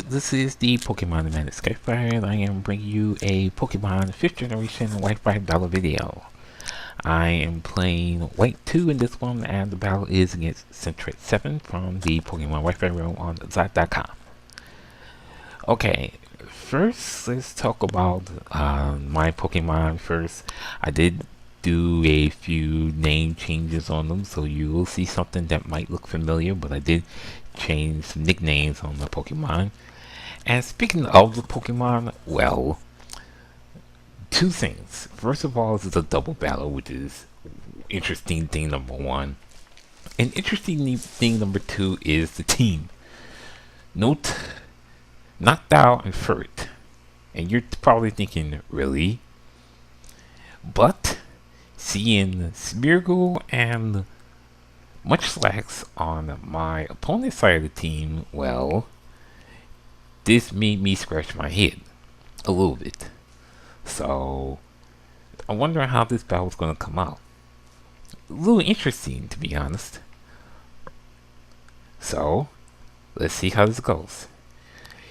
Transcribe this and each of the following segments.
This is the Pokemon Man at Skyfire, and I am bringing you a Pokemon 5th generation Wi-Fi battle video. I am playing White 2 in this one, and the battle is against Sentret7 from the Pokemon Wi-Fi room on Zot.com. Okay, first let's talk about my Pokemon first. I did do a few name changes on them, so you will see something that might look familiar, but I did change some nicknames on the Pokemon. And speaking of the Pokemon, well, two things. First of all, this is a double battle, which is interesting thing number one. And interesting thing number two is the team. Note, Knockdown and Furret. And you're probably thinking, really? But seeing Smeargle and Munchlax on my opponent's side of the team, well, this made me scratch my head a little bit. So, I'm wondering how this battle's going to come out. A little interesting, to be honest. So, let's see how this goes.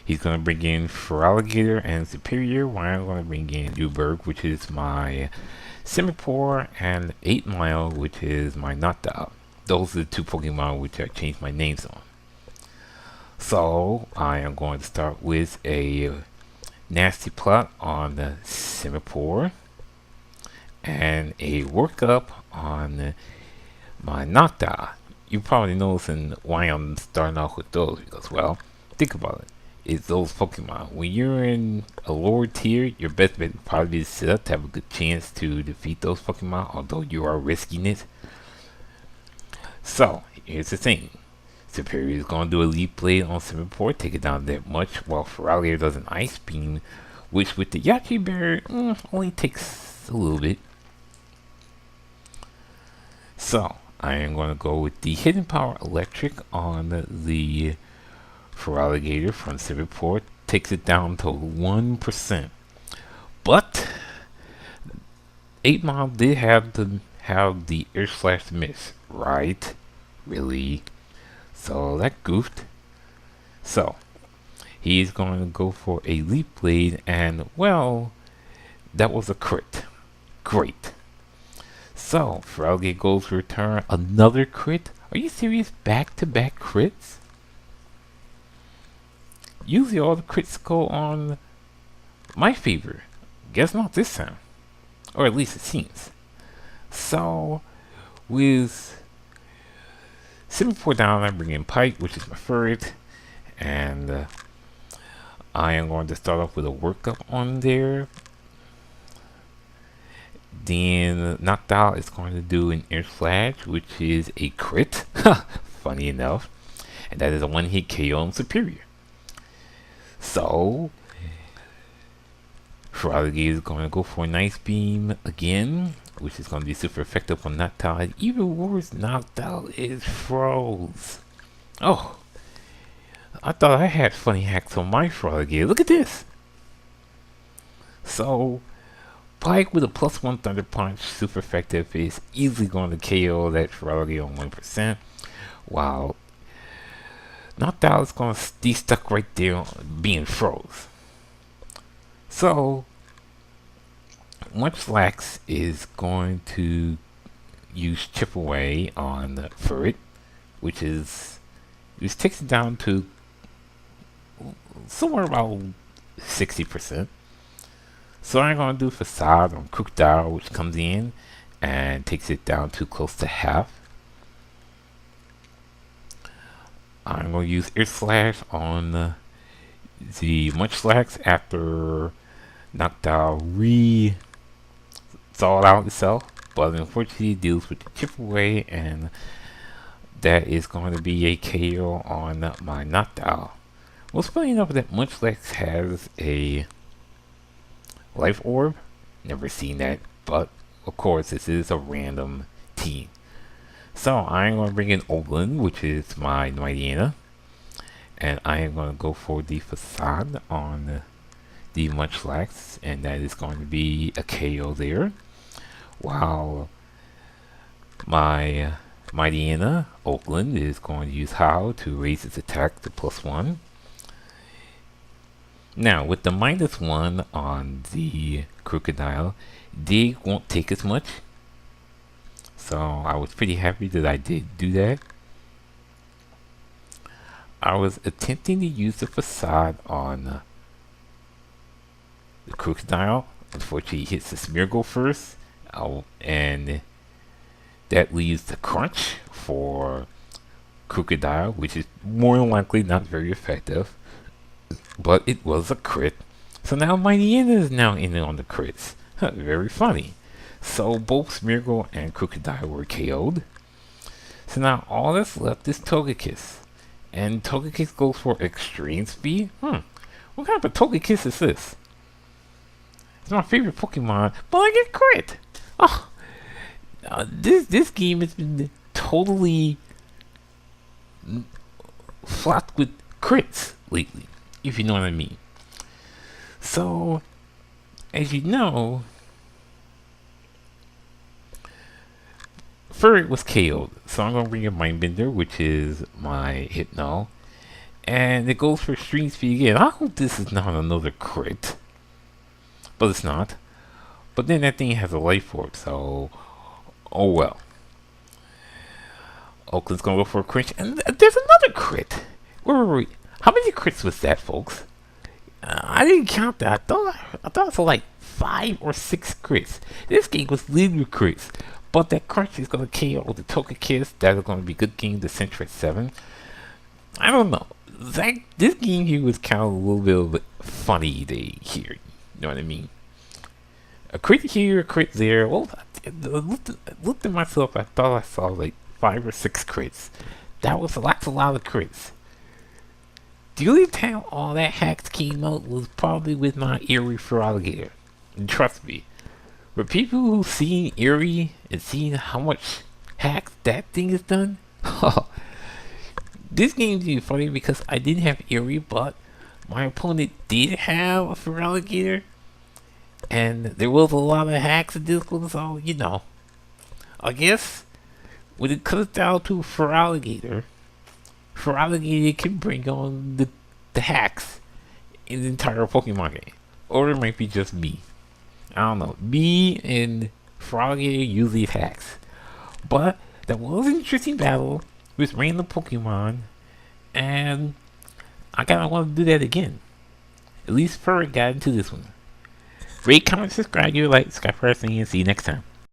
He's going to bring in Feraligatr and Superior, while I'm going to bring in Newberg, which is my Simipour, and 8 Mile, which is my Knockdown. Those are the two Pokemon which I changed my names on. So, I am going to start with a nasty plot on the Simipour and a workup on my Knockdown. You probably noticing why I'm starting off with those because, well, think about it. It's those Pokemon. When you're in a lower tier, your best bet would probably be to sit up to have a good chance to defeat those Pokemon, although you are risking it. So, here's the thing. Superior is going to do a Leaf Blade on Simipour, take it down that much, while Feraligatr does an Ice Beam, which with the Yachi Bear, only takes a little bit. So, I am going to go with the Hidden Power Electric on the Feraligatr from Simipour, takes it down to 1%. But 8 Mile did have the Air Slash Miss, right? Really? So that goofed. So he's going to go for a Leaf Blade, and well, that was a crit. Great. So Feraligatr goes to return another crit. Are you serious? Back-to-back crits? Usually all the crits go on my favor. Guess not this time. Or at least it seems. So, with Simipour down, I bring in Pike, which is my Furret. And I am going to start off with a workup on there. Then Knockdown is going to do an Air Slash, which is a crit. Funny enough. And that is a one-hit KO on Superior. So, Feraligatr is going to go for a Nice Beam again, which is going to be super effective on Knockdown. Even worse, Knockdown is froze. Oh, I thought I had funny hacks on my Feraligatr. Look at this. So, Pike with a +1 Thunder Punch, super effective, is easily going to KO that Feraligatr on 1%, while Knockdown is going to be stuck right there being froze. So, Munchlax is going to use Chip Away on the Furret, which takes it down to somewhere about 60%. So I'm going to do Facade on Crocodile, which comes in and takes it down to close to half. I'm going to use Air Slash on the Munchlax after Knockdown re-thawed out itself, but unfortunately it deals with the Chip Away, and that is going to be a KO on my Knockdown. Well, it's funny enough that Munchlax has a Life Orb. Never seen that, but of course this is a random team. So I'm going to bring in Oakland, which is my Mightyena, and I am going to go for the Facade on the Munchlax, and that is going to be a KO there. While my Mightyena, Oakland, is going to use How to raise its attack to +1. Now, with the -1 on the crocodile, they won't take as much. So I was pretty happy that I did do that. I was attempting to use the facade on the crocodile. Unfortunately, he hits the Smeargle first. And that leaves the crunch for crocodile, which is more than likely not very effective. But it was a crit. So now Mighty N is now in on the crits. Very funny. So both Smeargle and Crocodile were KO'd. So now all that's left is Togekiss. And Togekiss goes for extreme speed? What kind of a Togekiss is this? It's my favorite Pokemon, but I get crit! Oh, this game has been totally flocked with crits lately, if you know what I mean. So, as you know, Furret was KO'd, so I'm going to bring in Mindbender, which is my Hypno, and it goes for extreme speed again. I hope this is not another crit, but it's not. But then that thing has a life orb, so oh well. Oakland's going to go for a crit, and there's another crit. Wait. How many crits was that, folks? I didn't count that. I thought it was like 5 or 6 crits. This game was leading with crits. But that crunch is going to KO the Togekiss. That is going to be good game, the Sentret7. I don't know. This game here was kind of a little bit funny here. You know what I mean? A crit here, a crit there. Well, I looked at myself. I thought I saw like 5 or 6 crits. That's a lot of crits. The only time all that hacks came out was probably with my Eerie Feraligatr. And trust me, for people who've seen Eerie and seen how much hacks that thing has done, this game's really funny because I didn't have Eerie, but my opponent did have a Feraligatr, and there was a lot of hacks in this one, so you know. I guess when it comes down to Feraligatr can bring on the hacks in the entire Pokemon game. Or it might be just me. I don't know. Me and Feraligatr use these hacks. But that was an interesting battle with random Pokemon. And I kinda want to do that again. At least Furret got into this one. Rate, comment, subscribe, give a like, Skyfire, and see you next time.